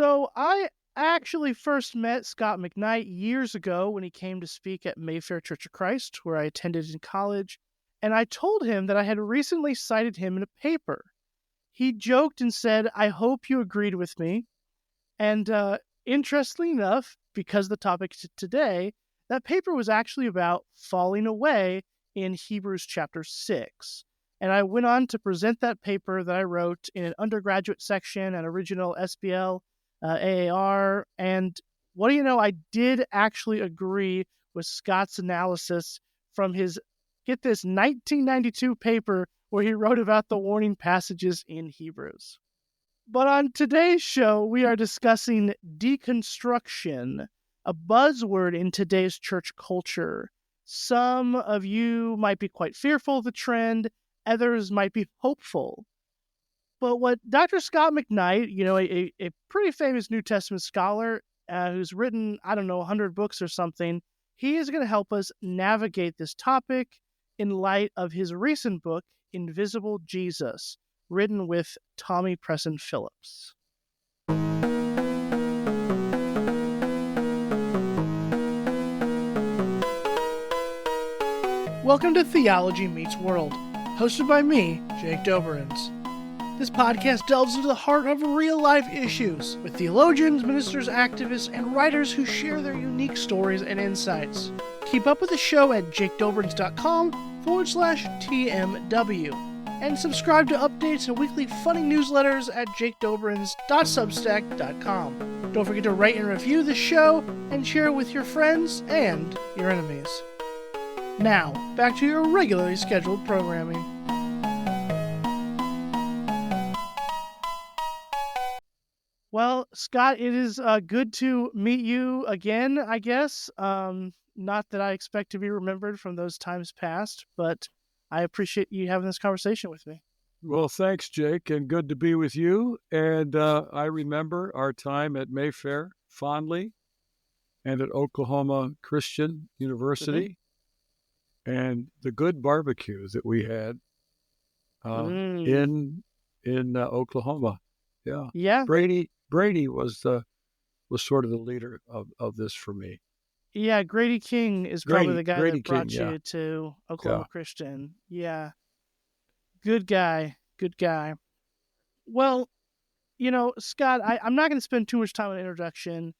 So I actually first met Scot McKnight years ago when he came to speak at Mayfair Church of Christ, where I attended in college, and I told him that I had recently cited him in a paper. He joked and said, "I hope you agreed with me." And interestingly enough, because the topic today, that paper was actually about falling away in Hebrews chapter 6. And I went on to present that paper that I wrote in an undergraduate section at original SBL, AAR. And what do you know? I did actually agree with Scott's analysis from his, get this, 1992 paper where he wrote about the warning passages in Hebrews. But on today's show, we are discussing deconstruction, a buzzword in today's church culture. Some of you might be quite fearful of the trend, others might be hopeful. But what Dr. Scot McKnight, a pretty famous New Testament scholar who's written, 100 books or something, he is going to help us navigate this topic in light of his recent book, Invisible Jesus, written with Tommy Preson Phillips. Welcome to Theology Meets World, hosted by me, Jake Doberenz. This podcast delves into the heart of real-life issues with theologians, ministers, activists, and writers who share their unique stories and insights. Keep up with the show at jakedoberenz.com/TMW. And subscribe to updates and weekly funny newsletters at jakedoberenz.substack.com. Don't forget to rate and review the show and share it with your friends and your enemies. Now, back to your regularly scheduled programming. Well, Scott, it is good to meet you again, I guess. Not that I expect to be remembered from those times past, but I appreciate you having this conversation with me. Well, thanks, Jake, and good to be with you. And I remember our time at Mayfair fondly and at Oklahoma Christian University and the good barbecues that we had in Oklahoma. Yeah. Brady was sort of the leader of this for me. Yeah, Grady King is probably the guy that brought King, you to Oklahoma Christian. Yeah. Good guy. Well, Scott, I'm not going to spend too much time on the introduction.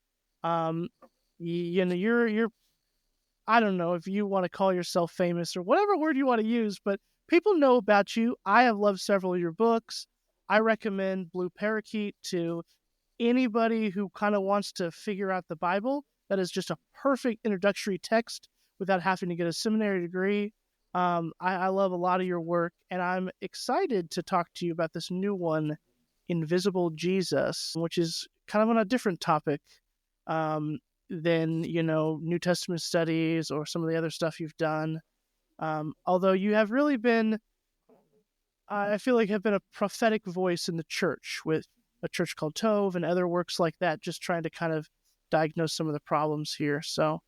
You're I don't know if you want to call yourself famous or whatever word you want to use, but people know about you. I have loved several of your books. I recommend Blue Parakeet to anybody who kind of wants to figure out the Bible. That is just a perfect introductory text without having to get a seminary degree. I love a lot of your work, and I'm excited to talk to you about this new one, Invisible Jesus, which is kind of on a different topic than, New Testament studies or some of the other stuff you've done. Although you have really been, I feel like, have been a prophetic voice in the church with a church called Tove and other works like that, just trying to kind of diagnose some of the problems here. So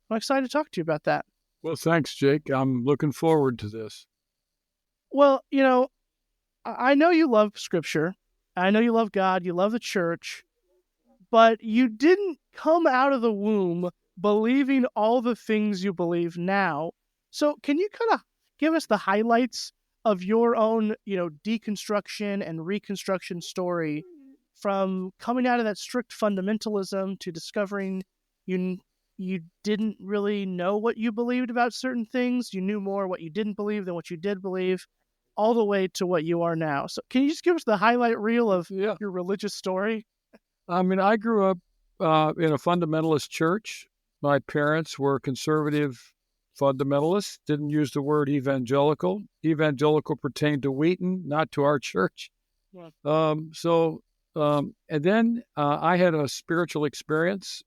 I'm excited to talk to you about that. Well, thanks, Jake. I'm looking forward to this. Well, I know you love Scripture. I know you love God. You love the church. But you didn't come out of the womb believing all the things you believe now. So can you kind of give us the highlights of your own, deconstruction and reconstruction story from coming out of that strict fundamentalism to discovering you didn't really know what you believed about certain things. You knew more what you didn't believe than what you did believe, all the way to what you are now. So can you just give us the highlight reel of your religious story? I mean, I grew up in a fundamentalist church. My parents were conservative fundamentalists, didn't use the word evangelical. Evangelical pertained to Wheaton, not to our church. Yeah. And then I had a spiritual experience,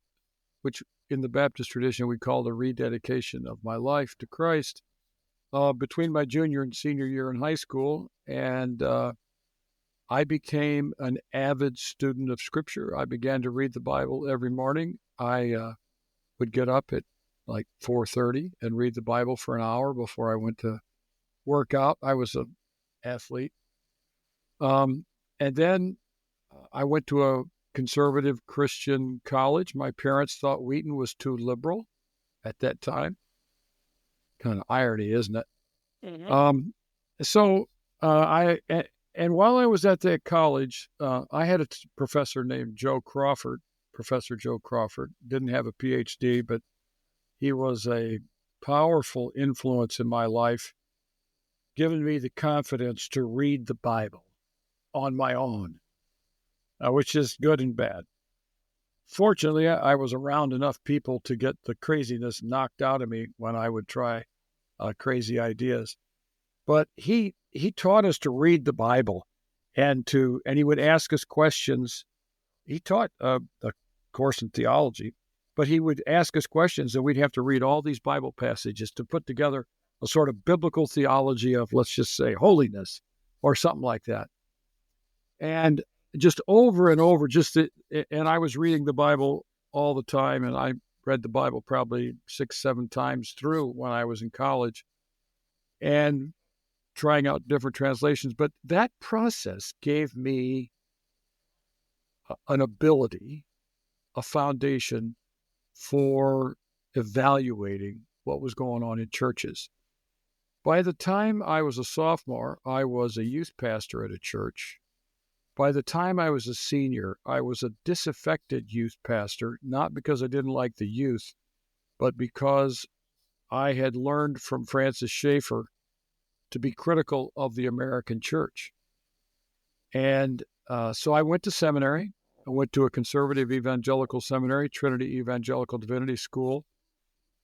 which in the Baptist tradition we call the rededication of my life to Christ, between my junior and senior year in high school. And I became an avid student of Scripture. I began to read the Bible every morning. I would get up at like 4:30 and read the Bible for an hour before I went to work out. I was an athlete. And then I went to conservative Christian college. My parents thought Wheaton was too liberal at that time. Kind of irony, isn't it? Mm-hmm. And while I was at that college, I had a professor named Joe Crawford, Professor Joe Crawford. Didn't have a PhD, but he was a powerful influence in my life, giving me the confidence to read the Bible on my own, which is good and bad. Fortunately, I was around enough people to get the craziness knocked out of me when I would try crazy ideas. But he taught us to read the Bible, and he would ask us questions. He taught a course in theology, but he would ask us questions, and we'd have to read all these Bible passages to put together a sort of biblical theology of, let's just say, holiness or something like that. And just over and over, and I was reading the Bible all the time, and I read the Bible probably 6-7 times through when I was in college and trying out different translations. But that process gave me an ability, a foundation for evaluating what was going on in churches. By the time I was a sophomore, I was a youth pastor at a church. By the time I was a senior, I was a disaffected youth pastor, not because I didn't like the youth, but because I had learned from Francis Schaeffer to be critical of the American church. And so I went to seminary. I went to a conservative evangelical seminary, Trinity Evangelical Divinity School.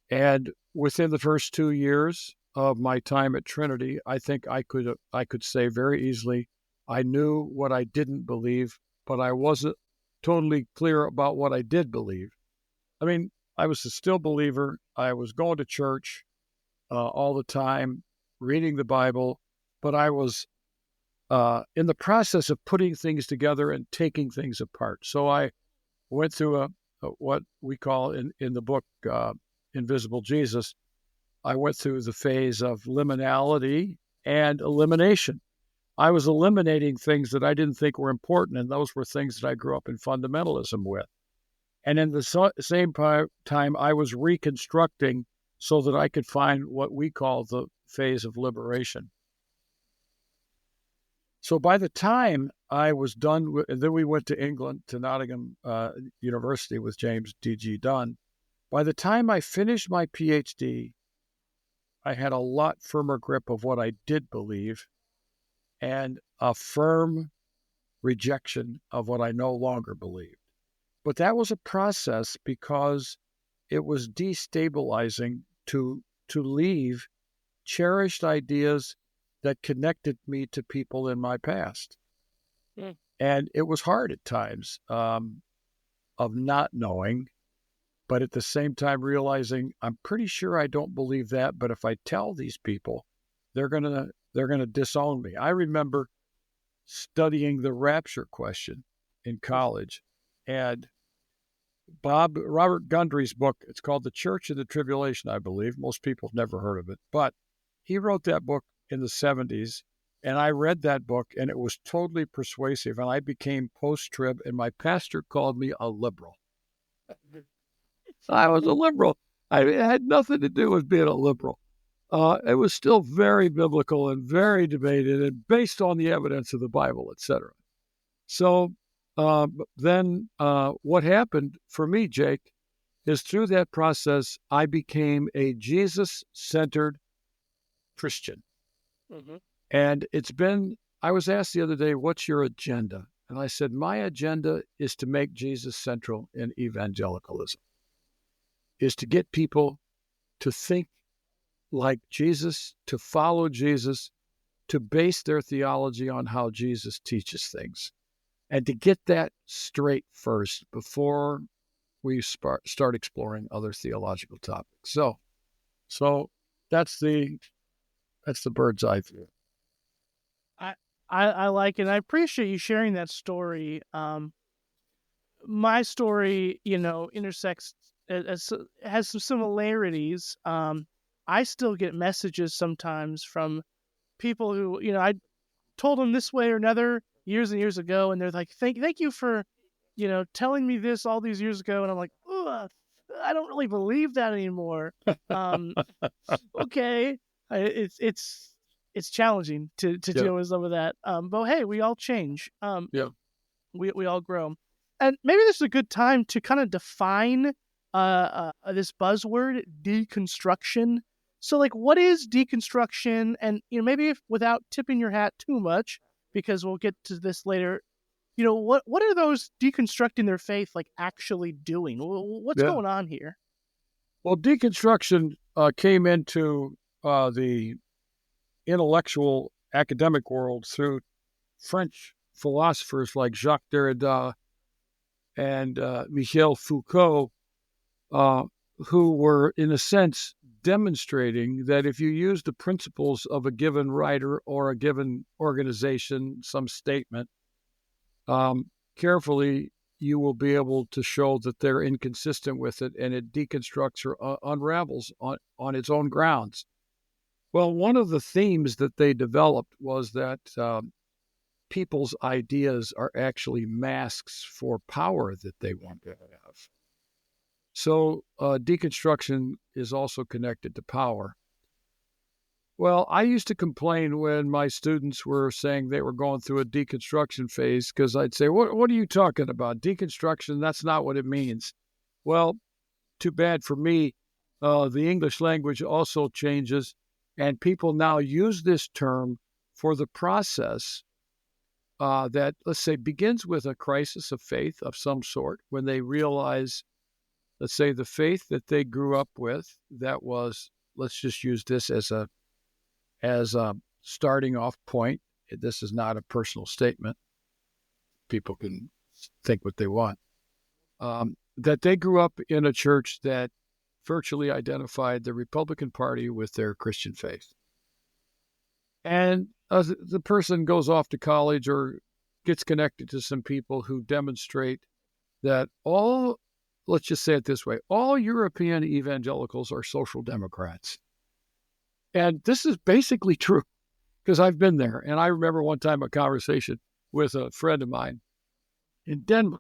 And within the first 2 years of my time at Trinity, I think I could say very easily, I knew what I didn't believe, but I wasn't totally clear about what I did believe. I mean, I was a still believer. I was going to church all the time, reading the Bible, but I was in the process of putting things together and taking things apart. So I went through what we call in the book, Invisible Jesus, I went through the phase of liminality and elimination. I was eliminating things that I didn't think were important, and those were things that I grew up in fundamentalism with. And in the same time, I was reconstructing so that I could find what we call the phase of liberation. So by the time I was done, and then we went to England, to Nottingham University with James D.G. Dunn. By the time I finished my PhD, I had a lot firmer grip of what I did believe and a firm rejection of what I no longer believed. But that was a process because it was destabilizing to leave cherished ideas that connected me to people in my past. Mm. And it was hard at times of not knowing, but at the same time realizing I'm pretty sure I don't believe that, but if I tell these people, they're gonna disown me. I remember studying the rapture question in college, and Robert Gundry's book, it's called The Church in the Tribulation, I believe. Most people have never heard of it, but he wrote that book in the 70s, and I read that book, and it was totally persuasive, and I became post-trib, and my pastor called me a liberal. I was a liberal. It had nothing to do with being a liberal. It was still very biblical and very debated and based on the evidence of the Bible, etc. So then what happened for me, Jake, is through that process, I became a Jesus-centered Christian. Mm-hmm. And I was asked the other day, what's your agenda? And I said, my agenda is to make Jesus central in evangelicalism, is to get people to think like Jesus, to follow Jesus, to base their theology on how Jesus teaches things, and to get that straight first before we start exploring other theological topics. So that's the bird's eye view. I like it. And I appreciate you sharing that story. My story, intersects, has some similarities. I still get messages sometimes from people who, I told them this way or another years and years ago, and they're like, thank you for telling me this all these years ago, and I'm like, ugh, I don't really believe that anymore. Okay, it's challenging to Yeah. deal with some of that. But hey, we all change. Yeah. We all grow, and maybe this is a good time to kind of define this buzzword, deconstruction. So, like, what is deconstruction? And maybe without tipping your hat too much, because we'll get to this later. What are those deconstructing their faith like actually doing? What's Yeah. going on here? Well, deconstruction came into the intellectual academic world through French philosophers like Jacques Derrida and Michel Foucault, who were, in a sense, demonstrating that if you use the principles of a given writer or a given organization, some statement, carefully, you will be able to show that they're inconsistent with it, and it deconstructs or unravels on its own grounds. Well, one of the themes that they developed was that people's ideas are actually masks for power that they want to have. So deconstruction is also connected to power. Well, I used to complain when my students were saying they were going through a deconstruction phase, because I'd say, what are you talking about? Deconstruction, that's not what it means. Well, too bad for me. The English language also changes, and people now use this term for the process that, let's say, begins with a crisis of faith of some sort, when they realize, let's say, the faith that they grew up with, that was, let's just use this as a starting off point. This is not a personal statement. People can think what they want. That they grew up in a church that virtually identified the Republican Party with their Christian faith. And the person goes off to college or gets connected to some people who demonstrate that let's just say it this way, all European evangelicals are social democrats. And this is basically true, because I've been there. And I remember one time a conversation with a friend of mine in Denver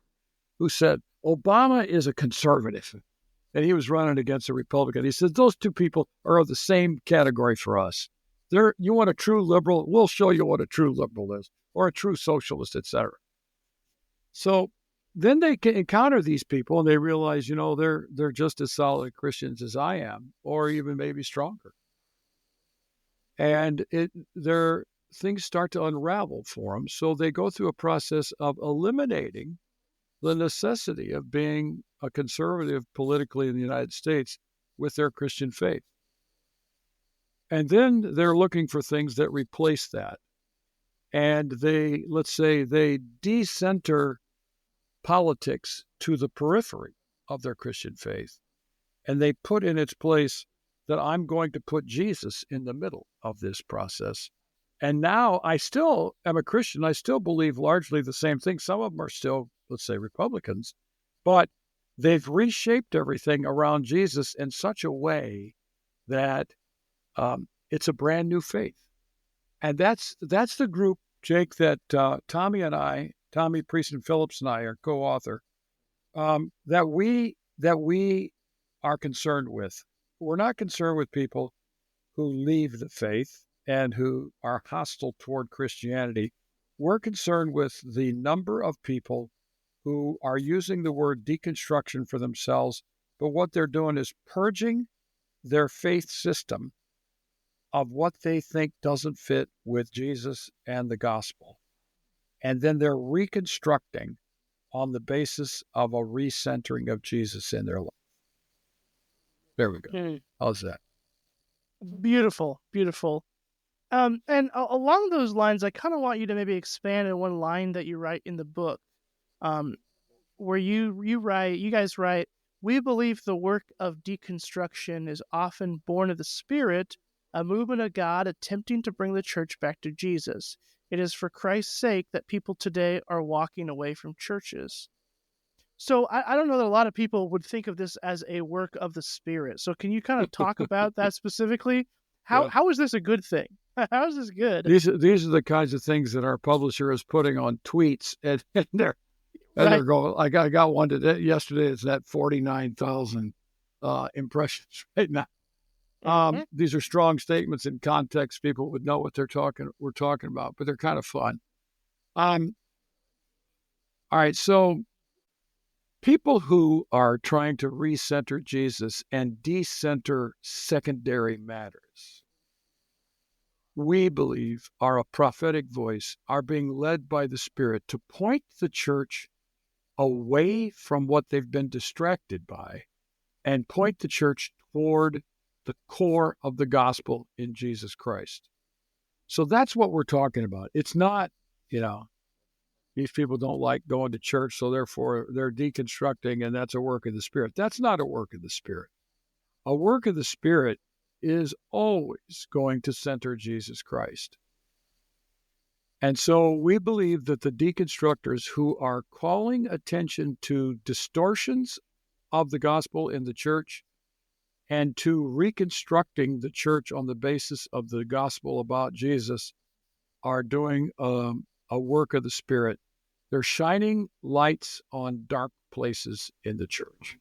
who said, Obama is a conservative, and he was running against a Republican. He said, those two people are of the same category for us. You want a true liberal? We'll show you what a true liberal is, or a true socialist, etc. So then they encounter these people, and they realize, they're just as solid Christians as I am, or even maybe stronger. And their things start to unravel for them. So they go through a process of eliminating the necessity of being a conservative politically in the United States with their Christian faith. And then they're looking for things that replace that. And let's say they decenter politics to the periphery of their Christian faith. And they put in its place that I'm going to put Jesus in the middle of this process. And now I still am a Christian. I still believe largely the same thing. Some of them are still, let's say, Republicans, but they've reshaped everything around Jesus in such a way that it's a brand new faith. And that's the group, Jake, that Tommy Preson Phillips and I are co-author, that we are concerned with. We're not concerned with people who leave the faith and who are hostile toward Christianity. We're concerned with the number of people who are using the word deconstruction for themselves, but what they're doing is purging their faith system of what they think doesn't fit with Jesus and the gospel. And then they're reconstructing on the basis of a recentering of Jesus in their life. There we go. How's that? Beautiful, beautiful. And along those lines, I kind of want you to maybe expand on one line that you write in the book, where you guys write, we believe the work of deconstruction is often born of the Spirit, a movement of God attempting to bring the church back to Jesus. It is for Christ's sake that people today are walking away from churches. So I don't know that a lot of people would think of this as a work of the Spirit. So can you kind of talk about that specifically? How is this a good thing? How is this good? These are the kinds of things that our publisher is putting on tweets, and And Right. they're going, I got one today, yesterday. It's at 49,000 impressions right now. These are strong statements in context. People would know what we're talking about, but they're kind of fun. All right. So people who are trying to recenter Jesus and decenter secondary matters, we believe, are a prophetic voice, are being led by the Spirit to point the church away from what they've been distracted by and point the church toward the core of the gospel in Jesus Christ. So that's what we're talking about. It's not, these people don't like going to church, so therefore they're deconstructing, and that's a work of the Spirit. That's not a work of the Spirit. A work of the Spirit is always going to center Jesus Christ. And so we believe that the deconstructors who are calling attention to distortions of the gospel in the church and to reconstructing the church on the basis of the gospel about Jesus are doing a work of the Spirit. They're shining lights on dark places in the church.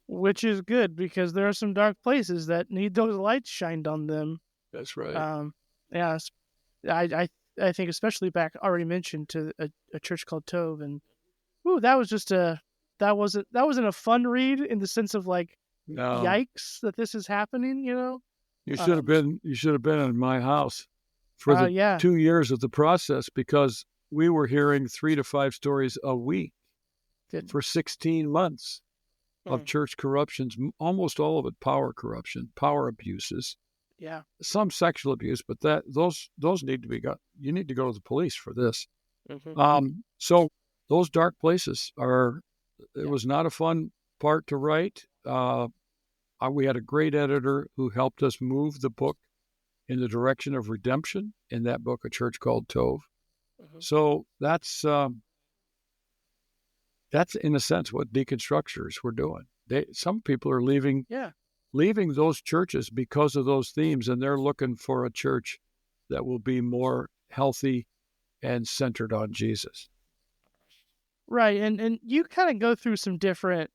Which is good, because there are some dark places that need those lights shined on them. That's right. Yeah, I think especially back, already mentioned, to a church called Tove, and that wasn't a fun read, in the sense of like, No. yikes that this is happening. You should have been in my house for the 2 years of the process, because we were hearing 3 to 5 stories a week for 16 months of church corruptions, almost all of it power corruption, power abuses. Yeah. Some sexual abuse, but those need to be got. You need to go to the police for this. So those dark places it was not a fun part to write. We had a great editor who helped us move the book in the direction of redemption in that book, A Church Called Tove. So that's in a sense what deconstructors were doing. Some people are leaving those churches because of those themes, and they're looking for a church that will be more healthy and centered on Jesus. Right, and you kind of go through some different,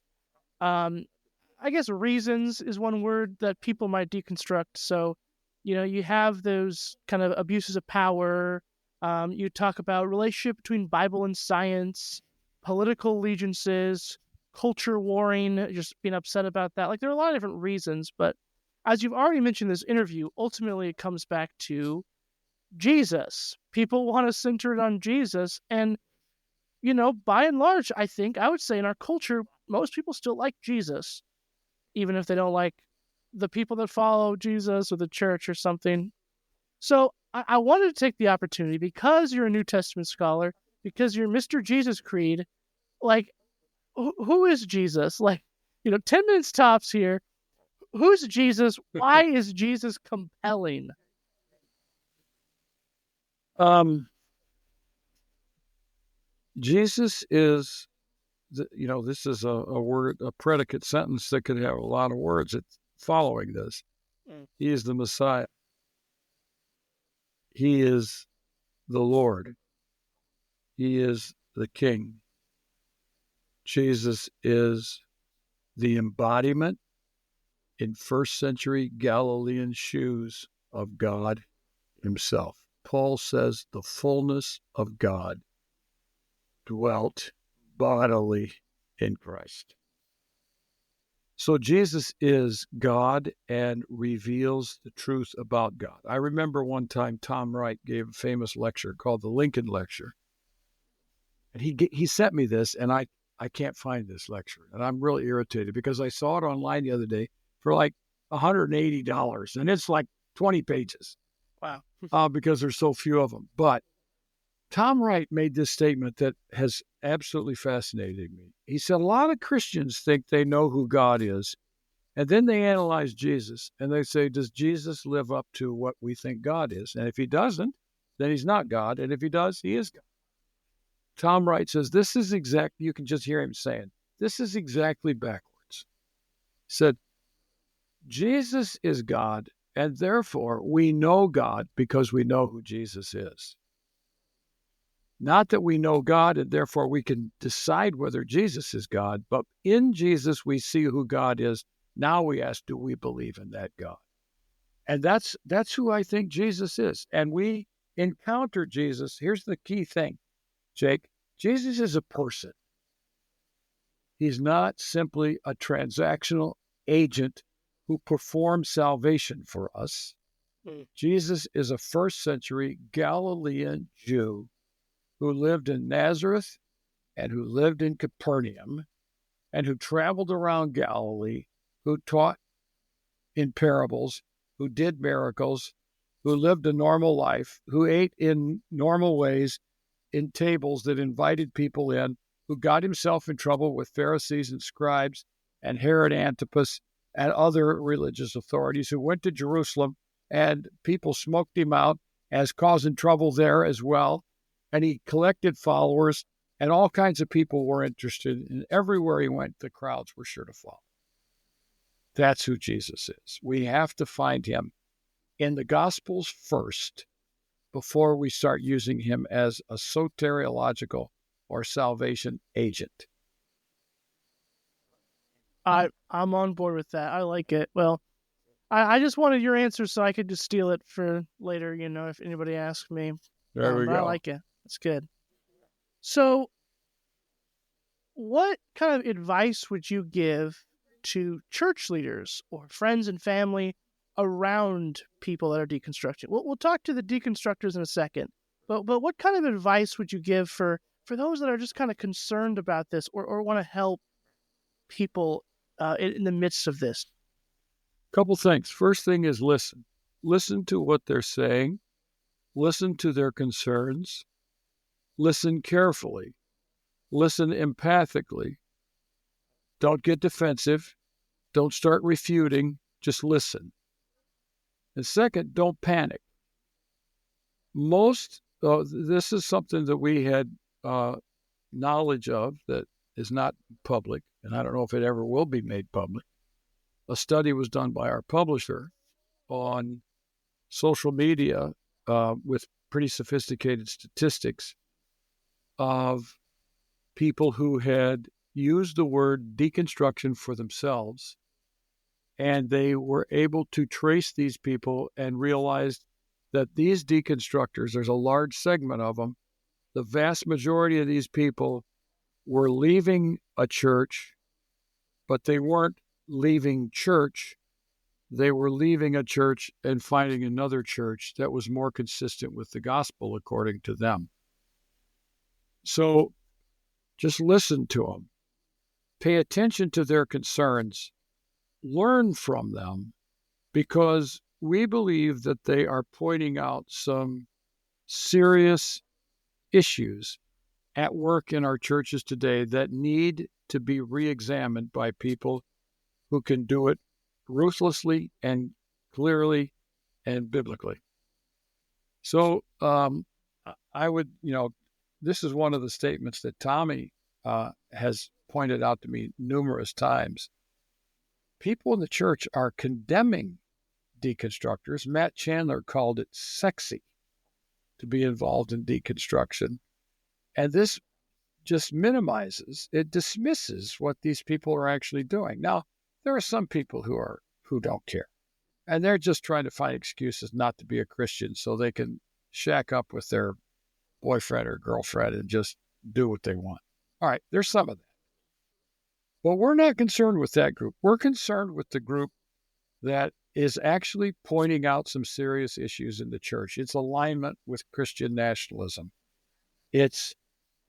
I guess reasons is one word that people might deconstruct. So, you have those kind of abuses of power. You talk about relationship between Bible and science, political allegiances, culture warring, just being upset about that. Like, there are a lot of different reasons, but as you've already mentioned in this interview, ultimately it comes back to Jesus. People want to center it on Jesus, and by and large, I would say in our culture, most people still like Jesus, even if they don't like the people that follow Jesus or the church or something. So I wanted to take the opportunity, because you're a New Testament scholar, because you're Mr. Jesus Creed, like, who is Jesus? Like, 10 minutes tops here. Who's Jesus? Why is Jesus compelling? Jesus is, this is a word, a predicate sentence that could have a lot of words following this. He is the Messiah. He is the Lord. He is the King. Jesus is the embodiment in first century Galilean shoes of God himself. Paul says the fullness of God dwelt bodily in Christ. So Jesus is God and reveals the truth about God. I remember one time Tom Wright gave a famous lecture called the Lincoln Lecture. And he sent me this, and I can't find this lecture. And I'm really irritated because I saw it online the other day for like $180, and it's like 20 pages. Wow. Because there's so few of them. But Tom Wright made this statement that has absolutely fascinated me. He said, a lot of Christians think they know who God is, and then they analyze Jesus, and they say, does Jesus live up to what we think God is? And if he doesn't, then he's not God, and if he does, he is God. Tom Wright says, this is exactly, you can just hear him saying, this is exactly backwards. He said, Jesus is God, and therefore we know God because we know who Jesus is. Not that we know God and therefore we can decide whether Jesus is God, but in Jesus we see who God is. Now we ask, do we believe in that God? And that's who I think Jesus is. And we encounter Jesus. Here's the key thing, Jake. Jesus is a person. He's not simply a transactional agent who performs salvation for us. Jesus is a first century Galilean Jew who lived in Nazareth and who lived in Capernaum and who traveled around Galilee, who taught in parables, who did miracles, who lived a normal life, who ate in normal ways in tables that invited people in, who got himself in trouble with Pharisees and scribes and Herod Antipas and other religious authorities, who went to Jerusalem and people smoked him out as causing trouble there as well. And he collected followers, and all kinds of people were interested. And everywhere he went, the crowds were sure to follow. That's who Jesus is. We have to find him in the Gospels first before we start using him as a soteriological or salvation agent. I'm on board with that. I like it. Well, I just wanted your answer so I could just steal it for later, if anybody asks me. There we go. I like it. That's good. So, what kind of advice would you give to church leaders or friends and family around people that are deconstructing? We'll talk to the deconstructors in a second, but what kind of advice would you give for those that are just kind of concerned about this or want to help people in the midst of this? Couple things. First thing is listen. Listen to what they're saying. Listen to their concerns. Listen carefully. Listen empathically. Don't get defensive. Don't start refuting. Just listen. And second, don't panic. This is something that we had knowledge of that is not public, and I don't know if it ever will be made public. A study was done by our publisher on social media with pretty sophisticated statistics of people who had used the word deconstruction for themselves, and they were able to trace these people and realized that these deconstructors, there's a large segment of them, the vast majority of these people were leaving a church, but they weren't leaving church. They were leaving a church and finding another church that was more consistent with the gospel according to them. So just listen to them. Pay attention to their concerns. Learn from them, because we believe that they are pointing out some serious issues at work in our churches today that need to be re-examined by people who can do it ruthlessly and clearly and biblically. So I would, this is one of the statements that Tommy has pointed out to me numerous times. People in the church are condemning deconstructors. Matt Chandler called it sexy to be involved in deconstruction. And this just minimizes, it dismisses what these people are actually doing. Now, there are some people who don't care. And they're just trying to find excuses not to be a Christian so they can shack up with their boyfriend or girlfriend and just do what they want. All right, there's some of that. But we're not concerned with that group. We're concerned with the group that is actually pointing out some serious issues in the church. It's alignment with Christian nationalism. It's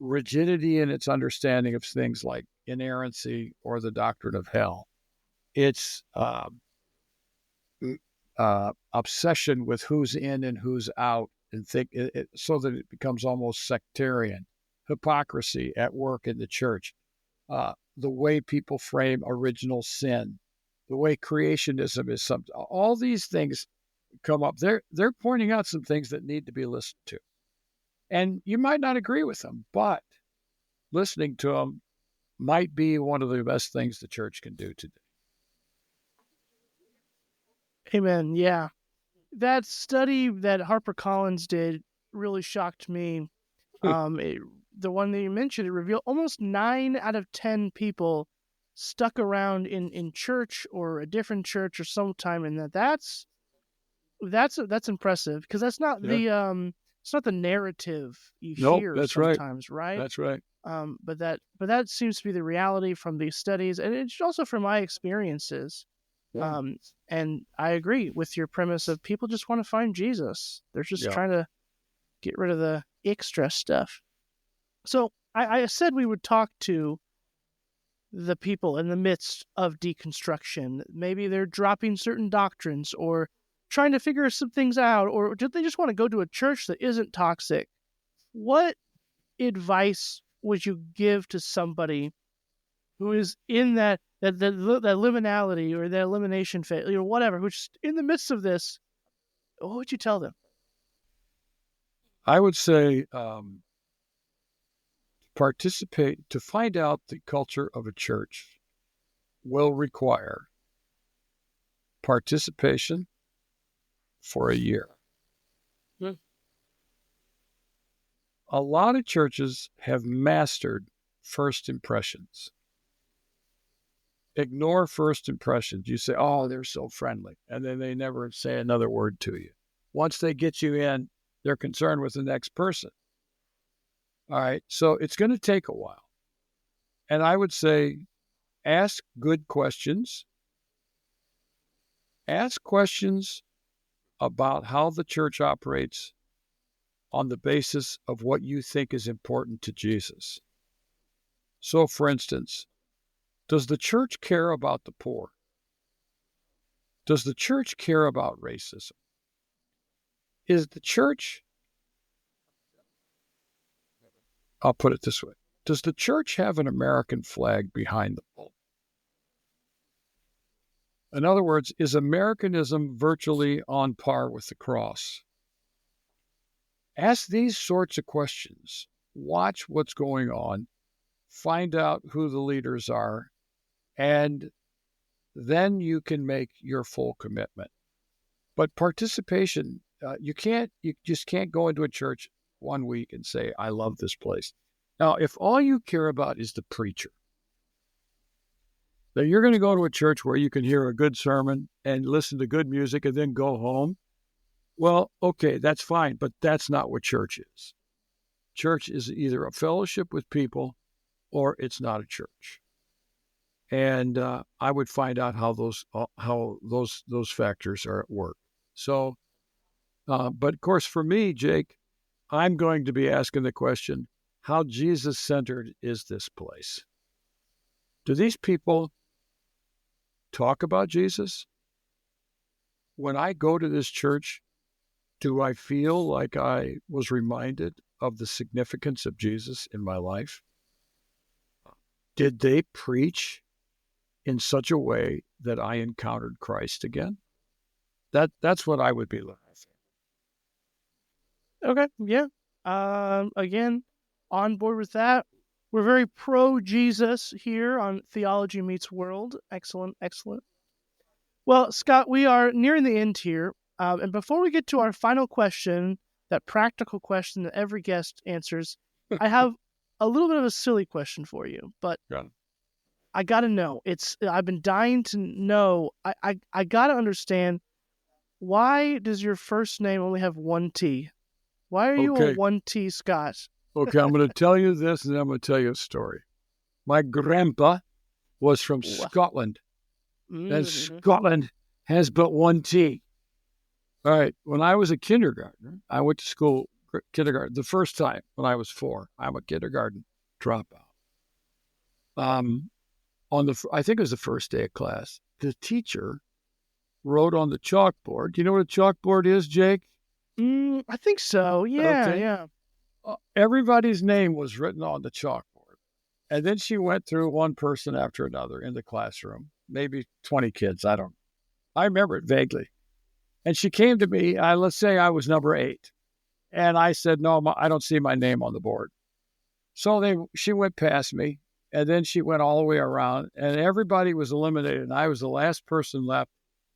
rigidity in its understanding of things like inerrancy or the doctrine of hell. It's obsession with who's in and who's out, and so that it becomes almost sectarian. Hypocrisy at work in the church. The way people frame original sin, the way creationism is something. All these things come up. They're pointing out some things that need to be listened to. And you might not agree with them, but listening to them might be one of the best things the church can do today. Amen. Yeah. That study that HarperCollins did really shocked me. The one that you mentioned, it revealed almost 9 out of 10 people stuck around in church or a different church or sometime, and that's impressive, because that's not it's not the narrative you Nope, hear that's right. sometimes, right? That's right. But that seems to be the reality from these studies, and it's also from my experiences. Yeah. And I agree with your premise of people just want to find Jesus. They're just trying to get rid of the extra stuff. So I said we would talk to the people in the midst of deconstruction. Maybe they're dropping certain doctrines or trying to figure some things out, or do they just want to go to a church that isn't toxic? What advice would you give to somebody who is in that liminality or that elimination phase, or whatever, who's in the midst of this? What would you tell them? I would say participate to find out the culture of a church will require participation for a year. A lot of churches have mastered first impressions. Ignore first impressions. You say, oh, they're so friendly. And then they never say another word to you. Once they get you in, they're concerned with the next person. All right. So it's going to take a while. And I would say, ask good questions. Ask questions about how the church operates on the basis of what you think is important to Jesus. So, for instance, does the church care about the poor? Does the church care about racism? Is the church, I'll put it this way, does the church have an American flag behind the pulpit? In other words, is Americanism virtually on par with the cross? Ask these sorts of questions. Watch what's going on. Find out who the leaders are. And then you can make your full commitment. But participation, you just can't go into a church one week and say, I love this place. Now, if all you care about is the preacher, then you're going to go to a church where you can hear a good sermon and listen to good music and then go home. Well, okay, that's fine, but that's not what church is. Church is either a fellowship with people or it's not a church. And I would find out how those factors are at work. So, but of course, for me, Jake, I'm going to be asking the question, how Jesus-centered is this place? Do these people talk about Jesus? When I go to this church, do I feel like I was reminded of the significance of Jesus in my life? Did they preach in such a way that I encountered Christ again? That's what I would be looking for. Okay, yeah. Again, on board with that. We're very pro-Jesus here on Theology Meets World. Excellent, excellent. Well, Scott, we are nearing the end here. And before we get to our final question, that practical question that every guest answers, I have a little bit of a silly question for you, but I got to know. I've been dying to know. I got to understand, why does your first name only have one T? Why are you a 1T Scott? Okay, I'm going to tell you this, and then I'm going to tell you a story. My grandpa was from Scotland, and Scotland has but one T. All right, when I was a kindergartner, I went to school, kindergarten, the first time when I was 4. I'm a kindergarten dropout. I think it was the first day of class, the teacher wrote on the chalkboard. Do you know what a chalkboard is, Jake? I think so. Yeah, okay. Yeah. Everybody's name was written on the chalkboard. And then she went through one person after another in the classroom, maybe 20 kids. I remember it vaguely. And she came to me, let's say I was number 8. And I said, no, I don't see my name on the board. So she went past me, and then she went all the way around, and everybody was eliminated. And I was the last person left.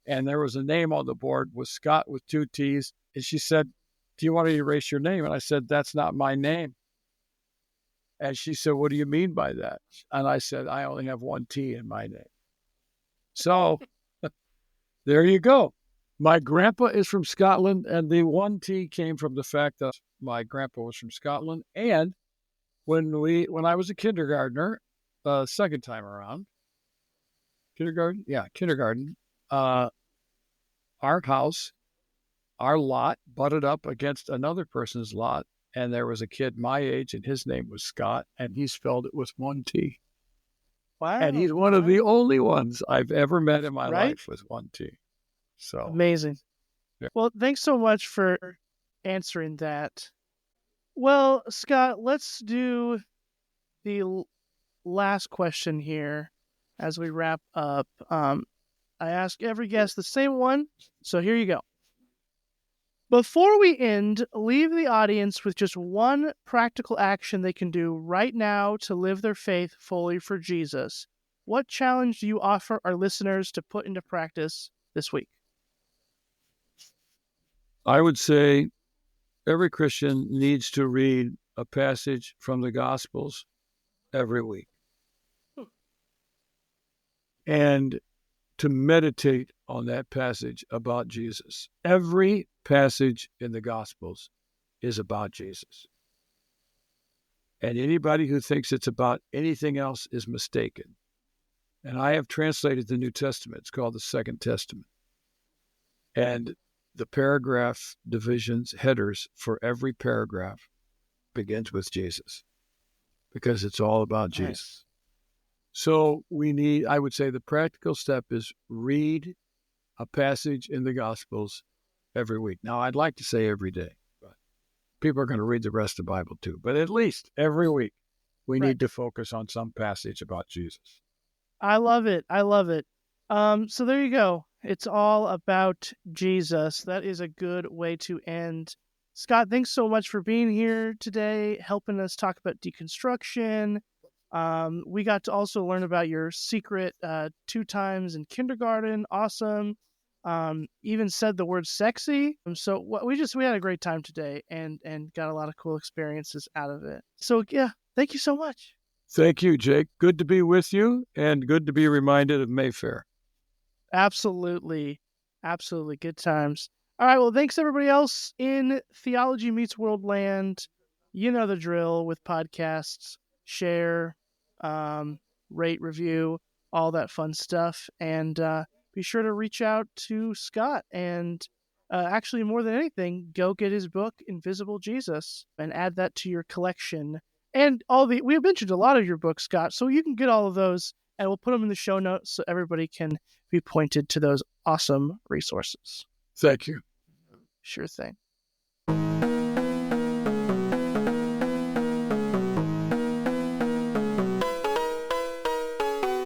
And there was a name on the board with Scott with 2 T's. And she said, do you want to erase your name? And I said, that's not my name. And she said, "What do you mean by that?" And I said, "I only have one T in my name." So there you go. My grandpa is from Scotland, and the one T came from the fact that my grandpa was from Scotland. And when I was a kindergartner, second time around, kindergarten, our house, our lot butted up against another person's lot, and there was a kid my age, and his name was Scott, and he spelled it with one T. Wow. And he's one of the only ones I've ever met in my Right? life with one T. So Amazing. yeah. Well, thanks so much for answering that. Well, Scott, let's do the last question here as we wrap up. I ask every guest the same one, so here you go. Before we end, leave the audience with just one practical action they can do right now to live their faith fully for Jesus. What challenge do you offer our listeners to put into practice this week? I would say every Christian needs to read a passage from the Gospels every week and to meditate on that passage about Jesus. Every passage in the Gospels is about Jesus. And anybody who thinks it's about anything else is mistaken. And I have translated the New Testament. It's called the Second Testament. And the paragraph divisions, headers for every paragraph begins with Jesus because it's all about Jesus. Nice. So I would say the practical step is read a passage in the Gospels every week. Now, I'd like to say every day, but people are going to read the rest of the Bible too. But at least every week, we need to focus on some passage about Jesus. I love it. So there you go. It's all about Jesus. That is a good way to end. Scott, thanks so much for being here today, helping us talk about deconstruction. We got to also learn about your secret 2 times in kindergarten. Awesome. Even said the word sexy. So we had a great time today and got a lot of cool experiences out of it. So yeah, thank you so much. Thank you, Jake. Good to be with you and good to be reminded of Mayfair. Absolutely. Good times. All right. Well, thanks everybody else in Theology Meets World land. You know the drill with podcasts. Share, rate, review, all that fun stuff. And be sure to reach out to Scott and actually, more than anything, go get his book, Invisible Jesus, and add that to your collection. And we mentioned a lot of your books, Scott, so you can get all of those, and we'll put them in the show notes so everybody can be pointed to those awesome resources. Thank you. Sure thing.